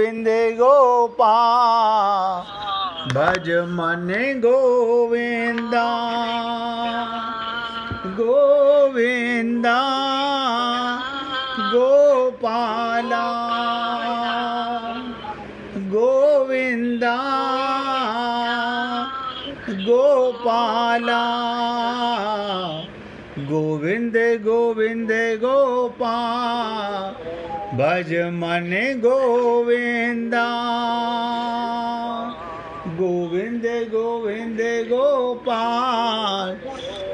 गोविंद गोपाल भज मन गोविंदा गोविंदा गोपाला गोविंदा गोपाला गोविंद गोविंद गोपाल भज मन गोविंदा गोविंद गोविंद गोपाल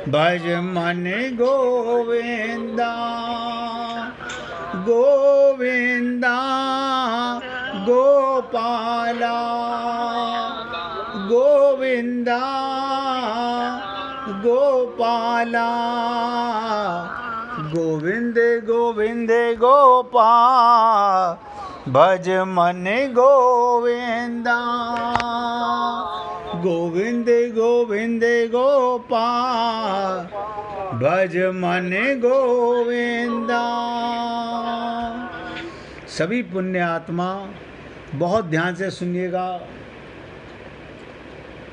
भज मन गोविंदा गोविंदा गोपाला गोविंदा गोपाला गोविंद गोविंद गोपाल भज मन गोविंदा गोविंद गोविंद गोपाल भज मन गोविंदा। सभी पुण्य आत्मा बहुत ध्यान से सुनिएगा।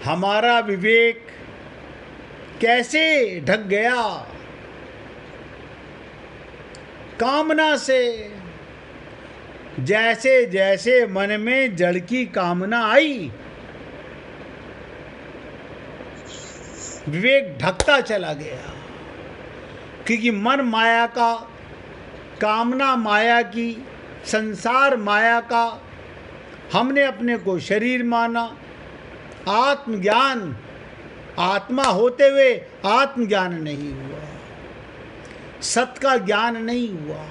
हमारा विवेक कैसे ढक गया कामना से। जैसे जैसे मन में जड़ की कामना आई, विवेक ढकता चला गया, क्योंकि मन माया का, कामना माया की, संसार माया का, हमने अपने को शरीर माना। आत्मज्ञान, आत्मा होते हुए आत्मज्ञान नहीं हुआ, सत का ज्ञान नहीं हुआ।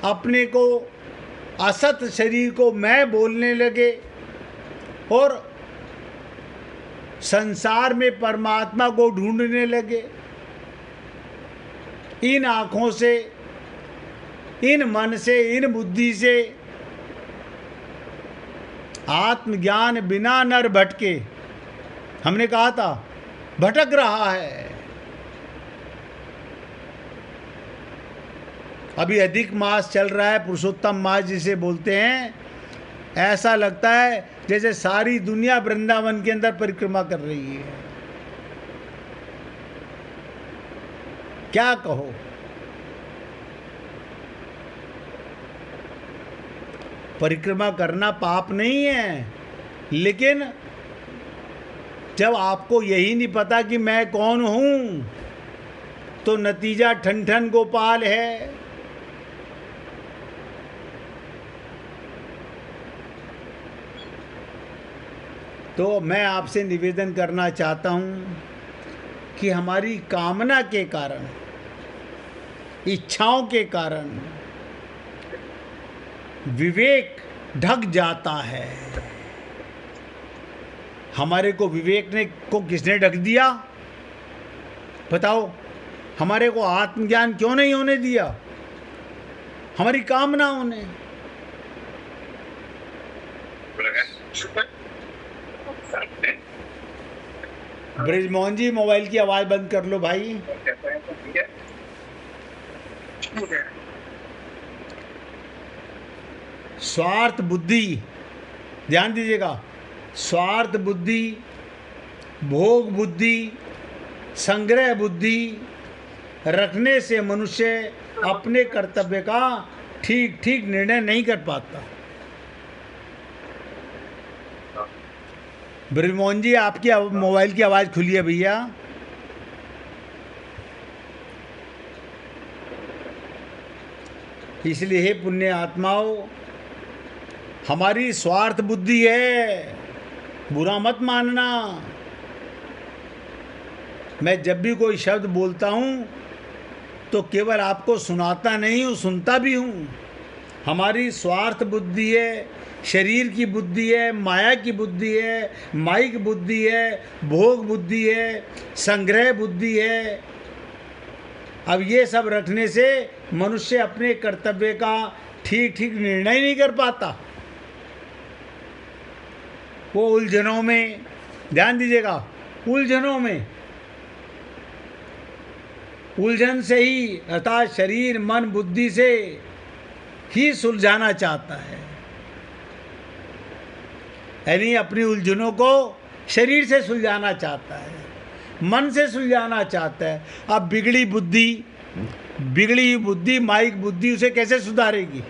अपने को असत शरीर को मैं बोलने लगे और संसार में परमात्मा को ढूंढने लगे। इन आँखों से, इन मन से, इन बुद्धि से आत्मज्ञान बिना नर भटके, हमने कहा था, भटक रहा है। अभी अधिक मास चल रहा है, पुरुषोत्तम मास जिसे बोलते हैं। ऐसा लगता है जैसे सारी दुनिया वृंदावन के अंदर परिक्रमा कर रही है। क्या कहो, परिक्रमा करना पाप नहीं है, लेकिन जब आपको यही नहीं पता कि मैं कौन हूं, तो नतीजा ठन ठन गोपाल है। तो मैं आपसे निवेदन करना चाहता हूं कि हमारी कामना के कारण, इच्छाओं के कारण विवेक ढक जाता है। हमारे को विवेक ने को किसने ढक दिया बताओ? हमारे को आत्मज्ञान क्यों नहीं होने दिया? हमारी कामनाओं ने। ब्रिजमोहन जी, मोबाइल की आवाज बंद कर लो भाई। स्वार्थ बुद्धि, ध्यान दीजिएगा, स्वार्थ बुद्धि, भोग बुद्धि, संग्रह बुद्धि रखने से मनुष्य अपने कर्तव्य का ठीक ठीक निर्णय नहीं कर पाता। ब्रिजमोहन जी, आपकी मोबाइल की आवाज़ खुली है भैया। इसलिए हे पुण्य आत्माओं, हमारी स्वार्थ बुद्धि है, बुरा मत मानना। मैं जब भी कोई शब्द बोलता हूँ तो केवल आपको सुनाता नहीं हूँ, सुनता भी हूँ। हमारी स्वार्थ बुद्धि है, शरीर की बुद्धि है, माया की बुद्धि है, माइक बुद्धि है, भोग बुद्धि है, संग्रह बुद्धि है। अब ये सब रखने से मनुष्य अपने कर्तव्य का ठीक ठीक निर्णय नहीं कर पाता। वो उलझनों में, ध्यान दीजिएगा, उलझनों में, उलझन से ही अर्थात शरीर मन बुद्धि से ही सुलझाना चाहता है, यानी अपनी उलझनों को शरीर से सुलझाना चाहता है, मन से सुलझाना चाहता है। अब बिगड़ी हुई बुद्धि, माइक बुद्धि उसे कैसे सुधारेगी?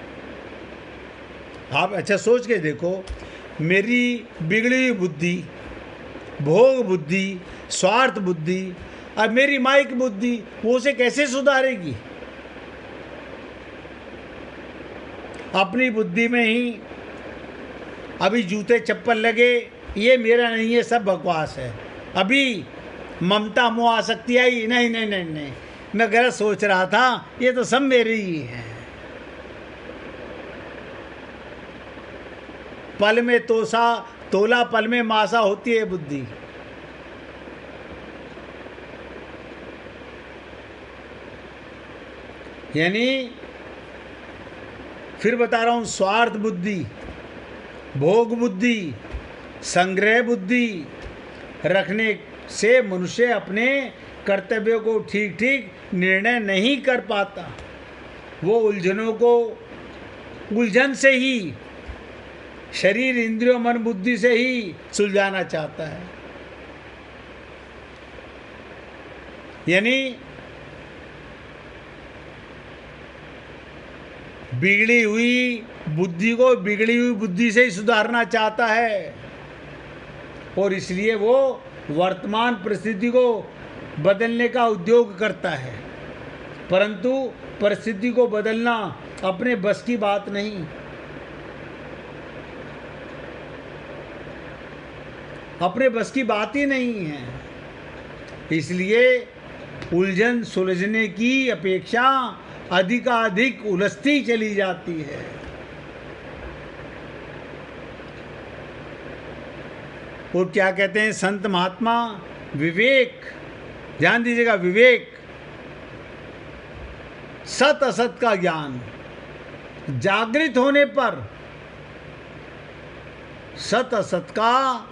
आप अच्छा सोच के देखो, मेरी बिगड़ी हुई बुद्धि, भोग बुद्धि, स्वार्थ बुद्धि और मेरी माइक बुद्धि, वो उसे कैसे सुधारेगी? अपनी बुद्धि में ही अभी जूते चप्पल लगे, ये मेरा नहीं है, सब बकवास है। अभी ममता मोह आसक्ति आई, नहीं नहीं नहीं नहीं, मैं गलत सोच रहा था, ये तो सब मेरे ही हैं। पल में तोला पल में मासा होती है बुद्धि। यानी फिर बता रहा हूं, स्वार्थ बुद्धि, भोग बुद्धि, संग्रह बुद्धि रखने से मनुष्य अपने कर्तव्यों को ठीक ठीक निर्णय नहीं कर पाता। वो उलझनों को उलझन से ही, शरीर इंद्रियों मन बुद्धि से ही सुलझाना चाहता है। यानी बिगड़ी हुई बुद्धि को बिगड़ी हुई बुद्धि से ही सुधारना चाहता है, और इसलिए वो वर्तमान परिस्थिति को बदलने का उद्योग करता है। परंतु परिस्थिति को बदलना अपने बस की बात नहीं। अपने बस की बात ही नहीं है। इसलिए उलझन सुलझने की अपेक्षा अधिकाधिक उलझती चली जाती है। और क्या कहते हैं संत महात्मा? विवेक, ध्यान दीजिएगा, विवेक, सत असत का ज्ञान जागृत होने पर, सत असत का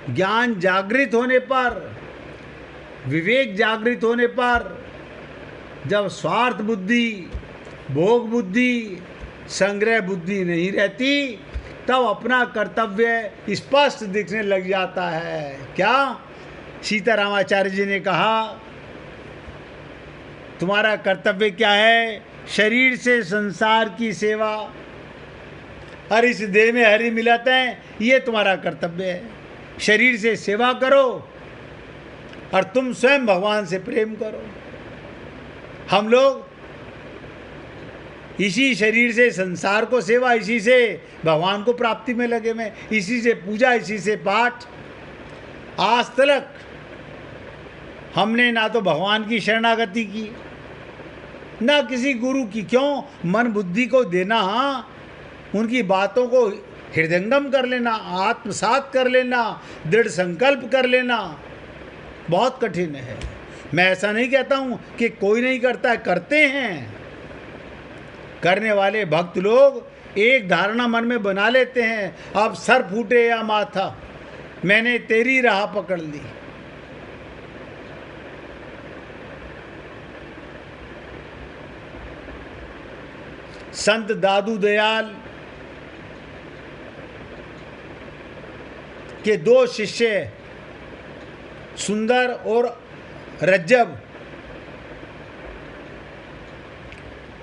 ज्ञान जागृत होने पर, विवेक जागृत होने पर, जब स्वार्थ बुद्धि, भोग बुद्धि, संग्रह बुद्धि नहीं रहती, तब अपना कर्तव्य स्पष्ट दिखने लग जाता है। क्या सीतारामाचार्य जी ने कहा, तुम्हारा कर्तव्य क्या है? शरीर से संसार की सेवा, और इस देह में हरि मिलत है, ये तुम्हारा कर्तव्य है। शरीर से सेवा करो और तुम स्वयं भगवान से प्रेम करो। हम लोग इसी शरीर से संसार को सेवा, इसी से भगवान को प्राप्ति में लगे में, इसी से पूजा, इसी से पाठ। आज तक हमने ना तो भगवान की शरणागति की, ना किसी गुरु की। क्यों? मन बुद्धि को देना, उनकी बातों को हृदयंगम कर लेना, आत्मसात कर लेना, दृढ़ संकल्प कर लेना बहुत कठिन है। मैं ऐसा नहीं कहता हूँ कि कोई नहीं करता है, करते हैं। करने वाले भक्त लोग एक धारणा मन में बना लेते हैं, अब सर फूटे या माथा, मैंने तेरी राह पकड़ ली। संत दादू दयाल के दो शिष्य सुंदर और रज्जब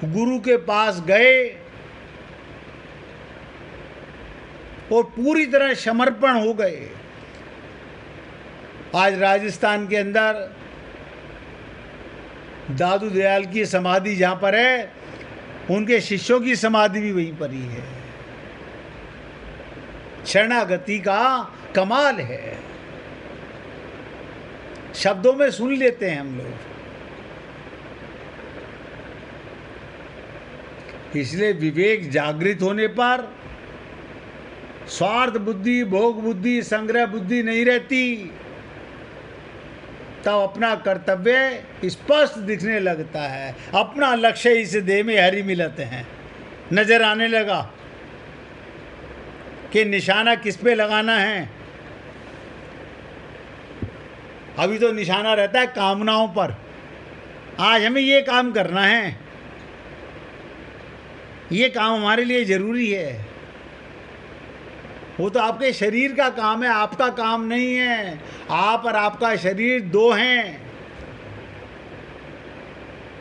गुरु के पास गए और पूरी तरह समर्पण हो गए। आज राजस्थान के अंदर दादू दयाल की समाधि जहाँ पर है, उनके शिष्यों की समाधि भी वहीं पर ही है। शरणागति का कमाल है, शब्दों में सुन लेते हैं हम लोग। इसलिए विवेक जागृत होने पर स्वार्थ बुद्धि, भोग बुद्धि, संग्रह बुद्धि नहीं रहती, तब अपना कर्तव्य स्पष्ट दिखने लगता है। अपना लक्ष्य इस देह में हरि मिलते हैं नजर आने लगा कि निशाना किस पे लगाना है। अभी तो निशाना रहता है कामनाओं पर, आज हमें ये काम करना है, ये काम हमारे लिए ज़रूरी है। वो तो आपके शरीर का काम है, आपका काम नहीं है। आप और आपका शरीर दो हैं,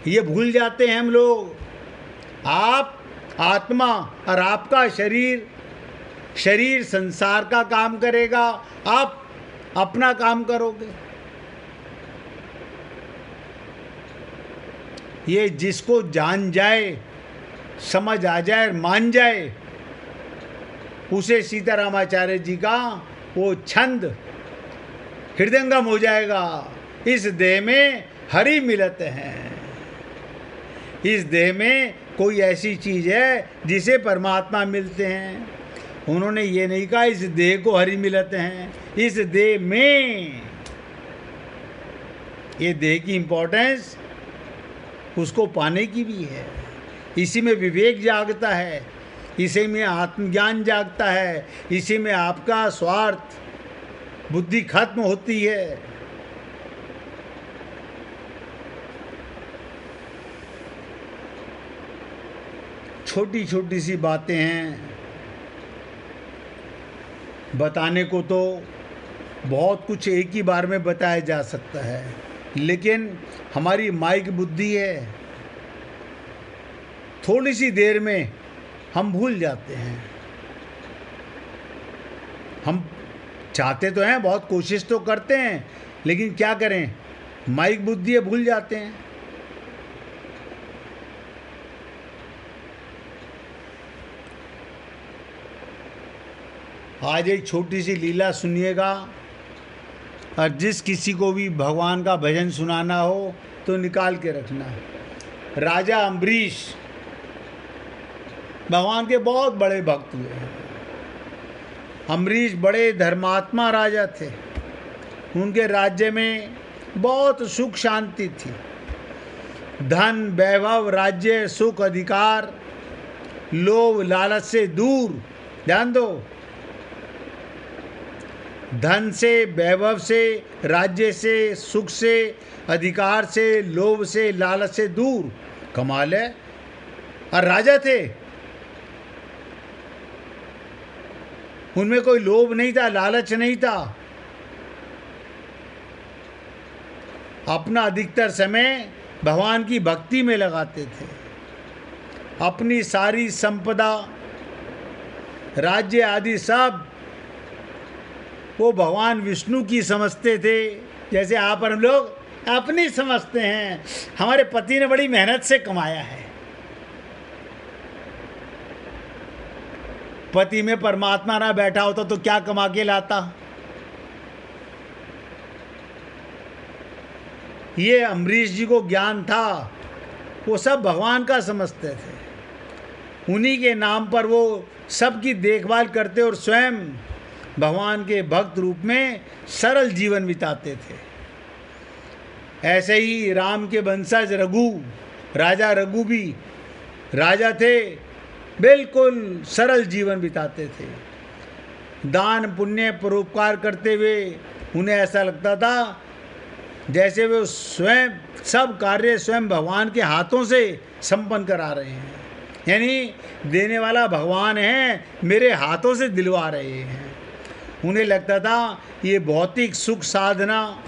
ये भूल जाते हैं हम लोग। आप आत्मा और आपका शरीर, शरीर संसार का काम करेगा, आप अपना काम करोगे। ये जिसको जान जाए, समझ आ जाए, मान जाए, उसे सीतारामाचार्य जी का वो छंद हृदयंगम हो जाएगा। इस देह में हरि मिलत है। इस देह में कोई ऐसी चीज है जिसे परमात्मा मिलते हैं। उन्होंने ये नहीं कहा इस देह को हरि मिलते हैं, इस देह में। ये देह की इंपॉर्टेंस उसको पाने की भी है। इसी में विवेक जागता है, इसी में आत्मज्ञान जागता है, इसी में आपका स्वार्थ बुद्धि खत्म होती है। छोटी छोटी सी बातें हैं, बताने को तो बहुत कुछ एक ही बार में बताया जा सकता है, लेकिन हमारी माइक बुद्धि है, थोड़ी सी देर में हम भूल जाते हैं। हम चाहते तो हैं, बहुत कोशिश तो करते हैं, लेकिन क्या करें, माइक बुद्धि है, भूल जाते हैं। आज एक छोटी सी लीला सुनिएगा, और जिस किसी को भी भगवान का भजन सुनाना हो तो निकाल के रखना। राजा अम्बरीश भगवान के बहुत बड़े भक्त हुए। अम्बरीश बड़े धर्मात्मा राजा थे। उनके राज्य में बहुत सुख शांति थी। धन, वैभव, राज्य, सुख, अधिकार, लोभ, लालच से दूर। ध्यान दो, धन से, वैभव से, राज्य से, सुख से, अधिकार से, लोभ से, लालच से दूर। कमाल है। और राजा थे, उनमें कोई लोभ नहीं था, लालच नहीं था। अपना अधिकतर समय भगवान की भक्ति में लगाते थे। अपनी सारी संपदा, राज्य आदि सब वो भगवान विष्णु की समझते थे, जैसे आप और हम लोग अपनी समझते हैं। हमारे पति ने बड़ी मेहनत से कमाया है। पति में परमात्मा ना बैठा होता तो क्या कमा के लाता। ये अम्बरीश जी को ज्ञान था, वो सब भगवान का समझते थे। उन्हीं के नाम पर वो सबकी देखभाल करते और स्वयं भगवान के भक्त रूप में सरल जीवन बिताते थे। ऐसे ही राम के वंशज रघु, राजा रघु भी राजा थे, बिल्कुल सरल जीवन बिताते थे। दान पुण्य परोपकार करते हुए उन्हें ऐसा लगता था जैसे वे स्वयं सब कार्य स्वयं भगवान के हाथों से संपन्न करा रहे हैं। यानी देने वाला भगवान है, मेरे हाथों से दिलवा रहे हैं। उन्हें लगता था ये भौतिक सुख साधना,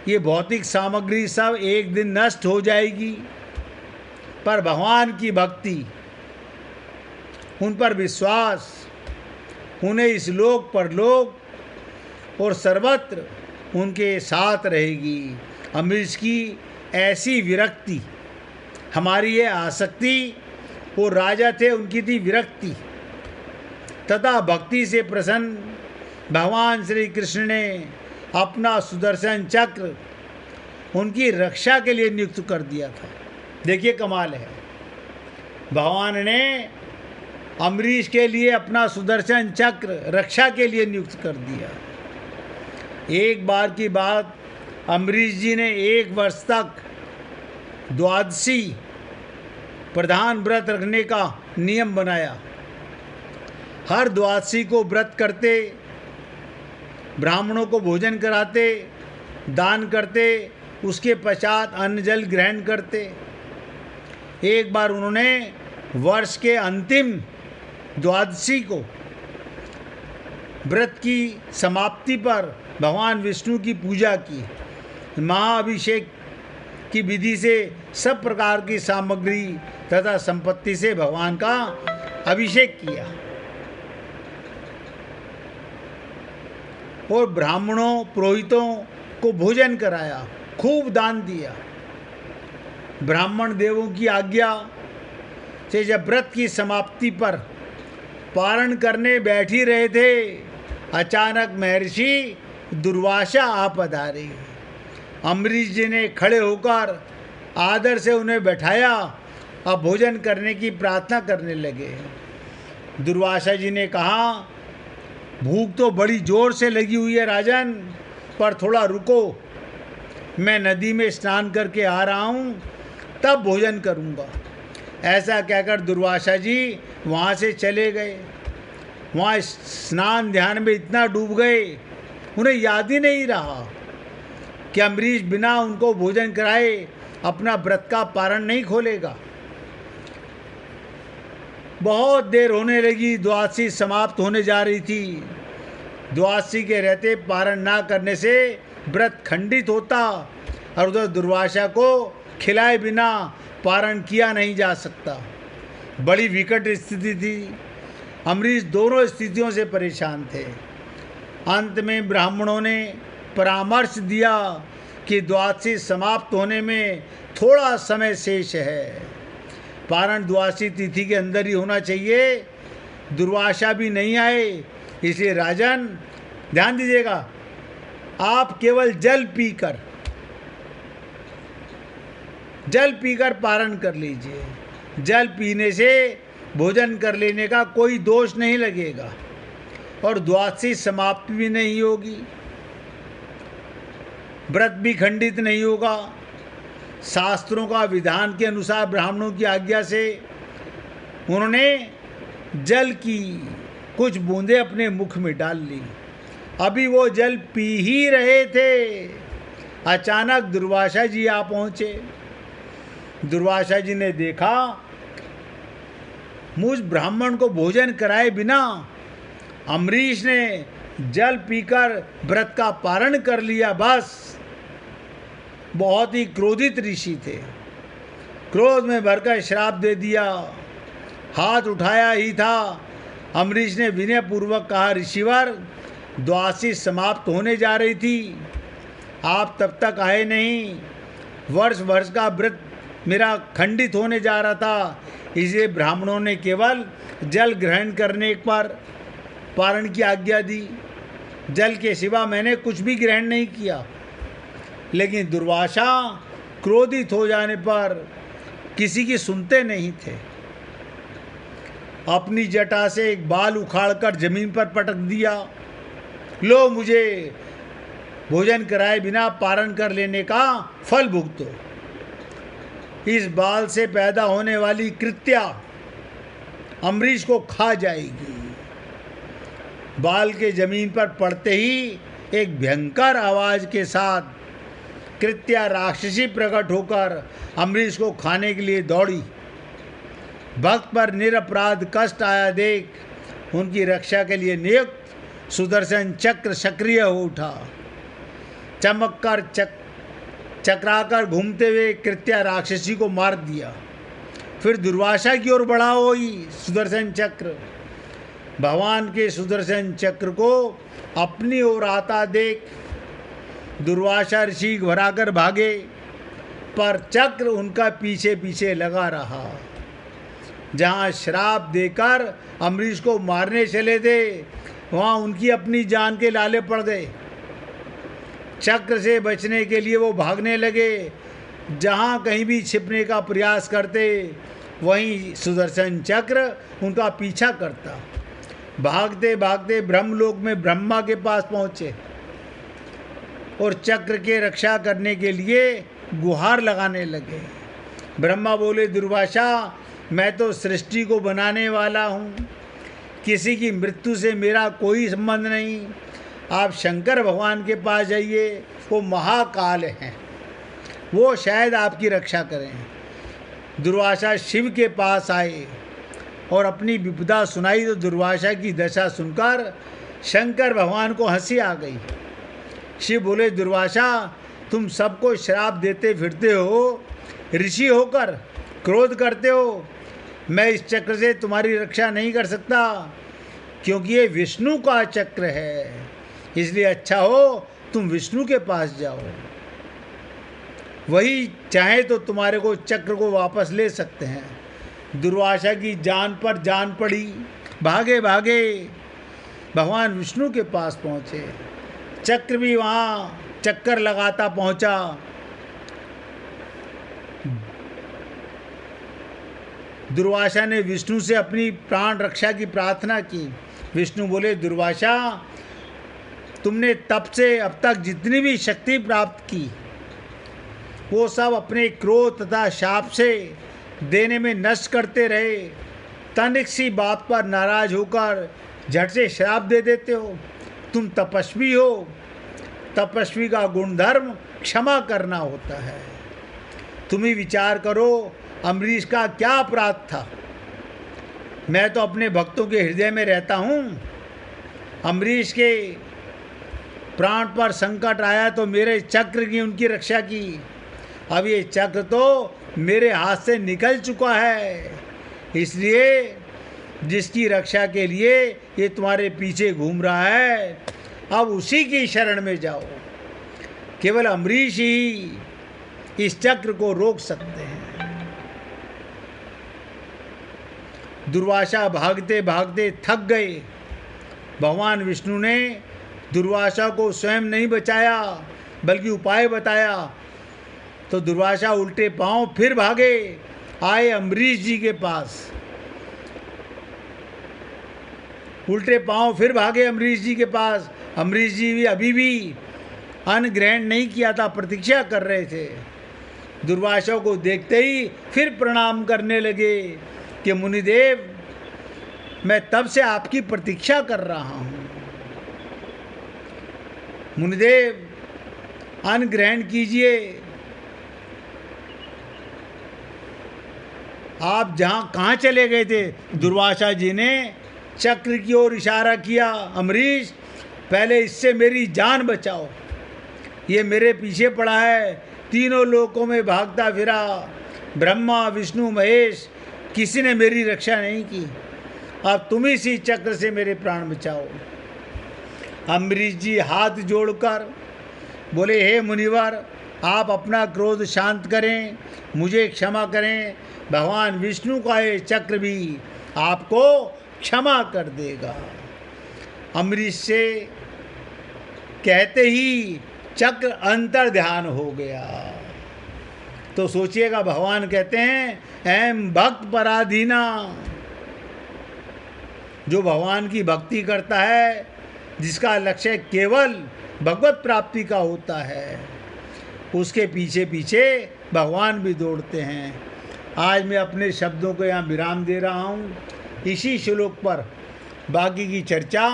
ये भौतिक सामग्री सब एक दिन नष्ट हो जाएगी, पर भगवान की भक्ति, उन पर विश्वास उन्हें इस लोक परलोक और सर्वत्र उनके साथ रहेगी। अम्बरीश की ऐसी विरक्ति, हमारी ये आसक्ति, वो राजा थे उनकी थी विरक्ति, तथा भक्ति से प्रसन्न भगवान श्री कृष्ण ने अपना सुदर्शन चक्र उनकी रक्षा के लिए नियुक्त कर दिया था। देखिए कमाल है, भगवान ने अम्बरीश के लिए अपना सुदर्शन चक्र रक्षा के लिए नियुक्त कर दिया। एक बार की बात, अम्बरीश जी ने 1 वर्ष तक द्वादशी प्रधान व्रत रखने का नियम बनाया। हर द्वादशी को व्रत करते, ब्राह्मणों को भोजन कराते, दान करते, उसके पश्चात अन्न जल ग्रहण करते। एक बार उन्होंने वर्ष के अंतिम द्वादशी को व्रत की समाप्ति पर भगवान विष्णु की पूजा की। महाअभिषेक की विधि से सब प्रकार की सामग्री तथा संपत्ति से भगवान का अभिषेक किया और ब्राह्मणों पुरोहितों को भोजन कराया, खूब दान दिया। ब्राह्मण देवों की आज्ञा से जब व्रत की समाप्ति पर पारण करने बैठ ही रहे थे, अचानक महर्षि दुर्वासा आ पधारे। अम्बरीश जी ने खड़े होकर आदर से उन्हें बैठाया और भोजन करने की प्रार्थना करने लगे। दुर्वासा जी ने कहा, भूख तो बड़ी जोर से लगी हुई है राजन, पर थोड़ा रुको, मैं नदी में स्नान करके आ रहा हूँ, तब भोजन करूँगा। ऐसा कहकर दुर्वासा जी वहाँ से चले गए। वहाँ स्नान ध्यान में इतना डूब गए, उन्हें याद ही नहीं रहा कि अम्बरीश बिना उनको भोजन कराए अपना व्रत का पारण नहीं खोलेगा। बहुत देर होने लगी, द्वादशी समाप्त होने जा रही थी। द्वादशी के रहते पारण ना करने से व्रत खंडित होता और उधर दुर्वासा को खिलाए बिना पारण किया नहीं जा सकता। बड़ी विकट स्थिति थी। अम्बरीश दोनों स्थितियों से परेशान थे। अंत में ब्राह्मणों ने परामर्श दिया कि द्वादशी समाप्त होने में थोड़ा समय शेष है, पारण द्वादशी तिथि के अंदर ही होना चाहिए। दुर्वासा भी नहीं आए, इसलिए राजन ध्यान दीजिएगा, आप केवल जल पीकर पारण कर लीजिए। जल पीने से भोजन कर लेने का कोई दोष नहीं लगेगा और द्वादशी समाप्ति भी नहीं होगी, व्रत भी खंडित नहीं होगा। शास्त्रों का विधान के अनुसार ब्राह्मणों की आज्ञा से उन्होंने जल की कुछ बूंदें अपने मुख में डाल ली। अभी वो जल पी ही रहे थे, अचानक दुर्वासा जी आ पहुँचे। दुर्वासा जी ने देखा, मुझ ब्राह्मण को भोजन कराए बिना अम्बरीश ने जल पीकर व्रत का पारण कर लिया। बस बहुत ही क्रोधित ऋषि थे, क्रोध में भरकर श्राप दे दिया। हाथ उठाया ही था, अम्बरीश ने विनय पूर्वक कहा, ऋषिवर द्वादशी समाप्त होने जा रही थी, आप तब तक आए नहीं। वर्ष का व्रत मेरा खंडित होने जा रहा था, इसलिए ब्राह्मणों ने केवल जल ग्रहण करने पर पारण की आज्ञा दी। जल के सिवा मैंने कुछ भी ग्रहण नहीं किया। लेकिन दुर्वासा क्रोधित हो जाने पर किसी की सुनते नहीं थे। अपनी जटा से एक बाल उखाड़कर जमीन पर पटक दिया। लो, मुझे भोजन कराए बिना पारण कर लेने का फल भुगतो। इस बाल से पैदा होने वाली कृत्या अम्बरीश को खा जाएगी। बाल के जमीन पर पड़ते ही एक भयंकर आवाज के साथ कृत्या राक्षसी प्रकट होकर अम्बरीश को खाने के लिए दौड़ी। भक्त पर निरपराध कष्ट आया देख उनकी रक्षा के लिए नियुक्त सुदर्शन चक्र सक्रिय हो उठा। चमककर चक्राकर घूमते हुए कृत्या राक्षसी को मार दिया। फिर दुर्वासा की ओर बढ़ा हुई सुदर्शन चक्र। भगवान के सुदर्शन चक्र को अपनी ओर आता देख दुर्वासा ऋषि घबराकर भागे, पर चक्र उनका पीछे पीछे लगा रहा। जहाँ श्राप देकर अम्बरीश को मारने चले थे, वहाँ उनकी अपनी जान के लाले पड़ गए। चक्र से बचने के लिए वो भागने लगे। जहाँ कहीं भी छिपने का प्रयास करते, वहीं सुदर्शन चक्र उनका पीछा करता। भागते भागते ब्रह्मलोक में ब्रह्मा के पास पहुँचे और चक्र के रक्षा करने के लिए गुहार लगाने लगे। ब्रह्मा बोले, दुर्वासा, मैं तो सृष्टि को बनाने वाला हूँ, किसी की मृत्यु से मेरा कोई संबंध नहीं। आप शंकर भगवान के पास जाइए, वो महाकाल हैं, वो शायद आपकी रक्षा करें। दुर्वासा शिव के पास आए और अपनी विपदा सुनाई तो दुर्वासा की दशा सुनकर शंकर भगवान को हंसी आ गई। शिव बोले, दुर्वासा तुम सबको श्राप देते फिरते हो, ऋषि होकर क्रोध करते हो। मैं इस चक्र से तुम्हारी रक्षा नहीं कर सकता, क्योंकि ये विष्णु का चक्र है। इसलिए अच्छा हो तुम विष्णु के पास जाओ, वही चाहे तो तुम्हारे को चक्र को वापस ले सकते हैं। दुर्वासा की जान पर जान पड़ी, भागे भागे भगवान विष्णु के पास पहुँचे। चक्र भी वहाँ चक्कर लगाता पहुँचा। दुर्वासा ने विष्णु से अपनी प्राण रक्षा की प्रार्थना की। विष्णु बोले, दुर्वासा तुमने तप से अब तक जितनी भी शक्ति प्राप्त की वो सब अपने क्रोध तथा शाप से देने में नष्ट करते रहे। तनिक सी बात पर नाराज होकर झट से श्राप दे देते हो। तुम तपस्वी हो, तपस्वी का गुणधर्म क्षमा करना होता है। तुम ही विचार करो, अम्बरीश का क्या अपराध था। मैं तो अपने भक्तों के हृदय में रहता हूँ। अम्बरीश के प्राण पर संकट आया तो मेरे चक्र की उनकी रक्षा की। अब ये चक्र तो मेरे हाथ से निकल चुका है, इसलिए जिसकी रक्षा के लिए ये तुम्हारे पीछे घूम रहा है, अब उसी की शरण में जाओ। केवल अम्बरीश ही इस चक्र को रोक सकते हैं। दुर्वासा भागते भागते थक गए। भगवान विष्णु ने दुर्वासा को स्वयं नहीं बचाया, बल्कि उपाय बताया। तो दुर्वासा उल्टे पांव फिर भागे आए अम्बरीश जी के पास। उल्टे पांव फिर भागे अम्बरीश जी के पास। अम्बरीश जी भी अभी भी अन्न ग्रहण नहीं किया था, प्रतीक्षा कर रहे थे। दुर्वासा को देखते ही फिर प्रणाम करने लगे कि मुनिदेव, मैं तब से आपकी प्रतीक्षा कर रहा हूँ। मुनिदेव अन्न ग्रहण कीजिए। आप कहाँ चले गए थे? दुर्वासा जी ने चक्र की ओर इशारा किया। अम्बरीश, पहले इससे मेरी जान बचाओ। ये मेरे पीछे पड़ा है, तीनों लोकों में भागता फिरा। ब्रह्मा विष्णु महेश किसी ने मेरी रक्षा नहीं की। अब तुम ही इसी चक्र से मेरे प्राण बचाओ। अम्बरीश जी हाथ जोड़कर बोले, हे मुनिवर, आप अपना क्रोध शांत करें, मुझे क्षमा करें। भगवान विष्णु का ये चक्र भी आपको क्षमा कर देगा। अम्बरीश से कहते ही चक्र अंतर ध्यान हो गया। तो सोचिएगा, भगवान कहते हैं, एम भक्त पराधीना। जो भगवान की भक्ति करता है, जिसका लक्ष्य केवल भगवत प्राप्ति का होता है, उसके पीछे पीछे भगवान भी दौड़ते हैं। आज मैं अपने शब्दों को यहाँ विराम दे रहा हूँ। इसी श्लोक पर बाकी की चर्चा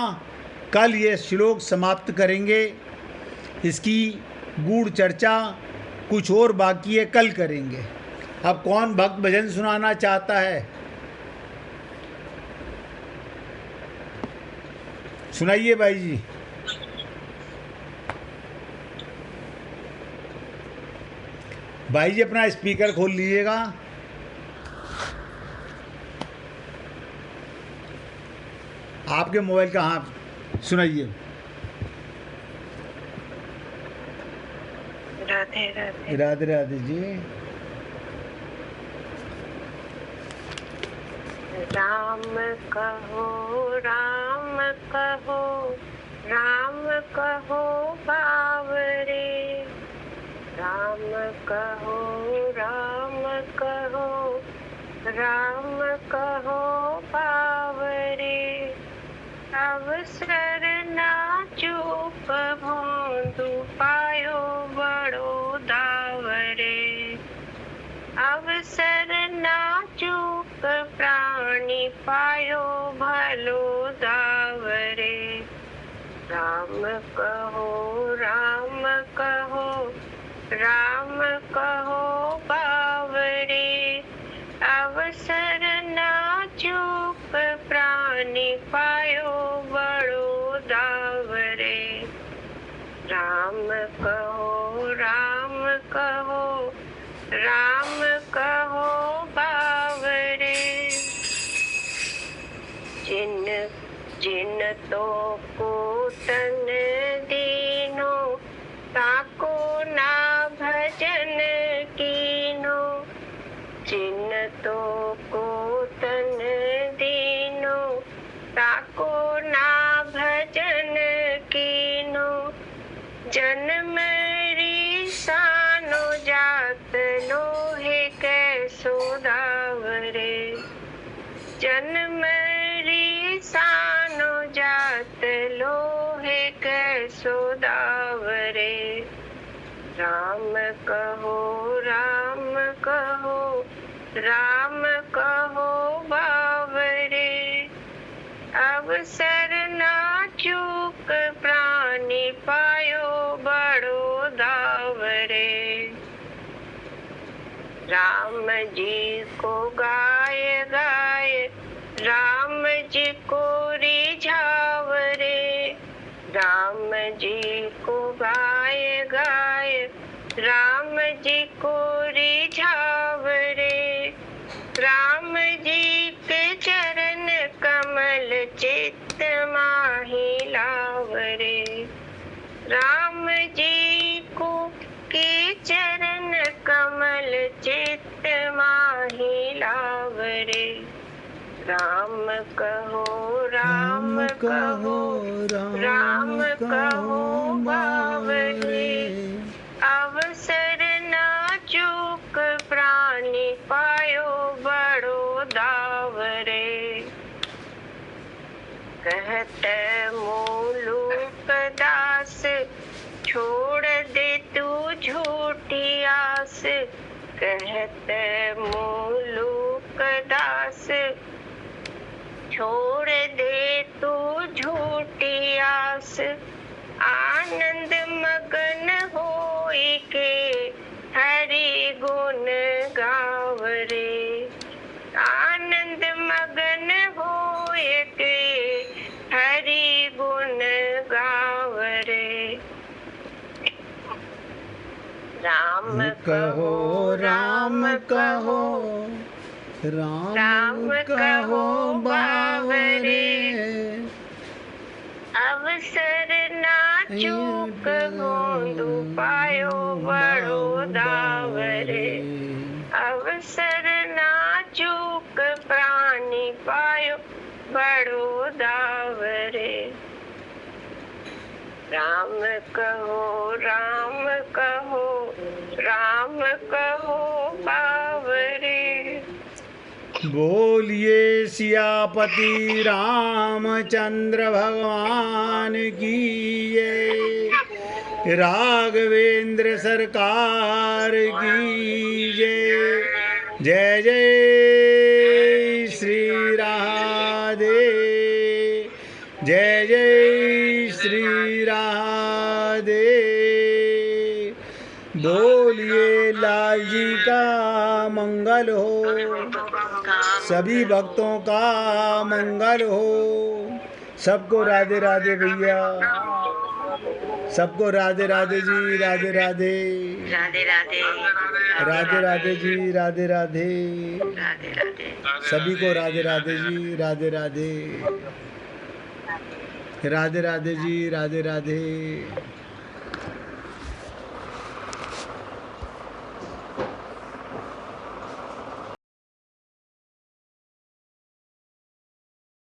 कल ये श्लोक समाप्त करेंगे। इसकी गूढ़ चर्चा कुछ और बाकी है, कल करेंगे। अब कौन भक्त भजन सुनाना चाहता है? सुनाइए भाई जी। भाई जी अपना स्पीकर खोल लीजिएगा। आपके मोबाइल का, हाँ सुनाइए। राधे राधे। राधे राधे जी। राम कहो राम कहो, राम कहो बावरे। राम कहो राम कहो, राम कहो बावरे। अवसर ना चूक भोंदू पायो बड़ो दावरे। अवसर ना चूक प्राणी पायो भलो दावरे। राम कहो राम कहो, राम कहो बावरे। प्राणी पायो बड़ो दावरे। राम कहो राम कहो राम कहो बावरे। जिन जिन तो को तन दीनो ताको ना भजन कीनो। जिन तो को तन दीनो ताको ना भजन कीनो। जन्म रीसानो जात लोहे कैसो दावरे। जन्म रीसानो जात लोहे कैसो दावरे। राम कहो राम कहो राम कहो बावरे। अवसर ना चूक प्राणी पायो बड़ो दावरे। राम जी को गाय गाय राम जी को रिझावरे। राम जी को गाय गाय राम जी को रिझावरे। राम जी के चरण कमल चित्त माही लावरे। राम जी को के चरण कमल चित्त माही लावरे। राम कहो राम कहो राम कहो बावरे। अवसर ना चूक प्राणी पायो बड़ो दावरे। कहत मूलूक दास छोड़ दे तू झूठी आस। कहत मूलूक दास छोड़ दे तू झूठी आस। आनंद मगन होई के हरि गुण गावरे। आनंद मगन होए के हरि गुण गावरे। राम कहो राम कहो राम कहो बावरे। अवसर ना चूक गोंदू पायो बड़ो दावरे। अवसर ना चूक प्राणी पायो बड़ो दावरे। राम कहो राम कहो राम कहो बावरे। बोलिए सियापति रामचंद्र भगवान की जय। राघवेंद्र सरकार की जय। जय जय श्री राधे। जय जय श्री राधे। बोलिए लाल जी का मंगल हो। सभी भक्तों का मंगल हो। सबको राधे राधे भैया। सबको राधे राधे जी। राधे राधे राधे राधे राधे राधे जी। राधे राधे राधे राधे। सभी को राधे राधे जी। राधे राधे राधे राधे जी। राधे राधे।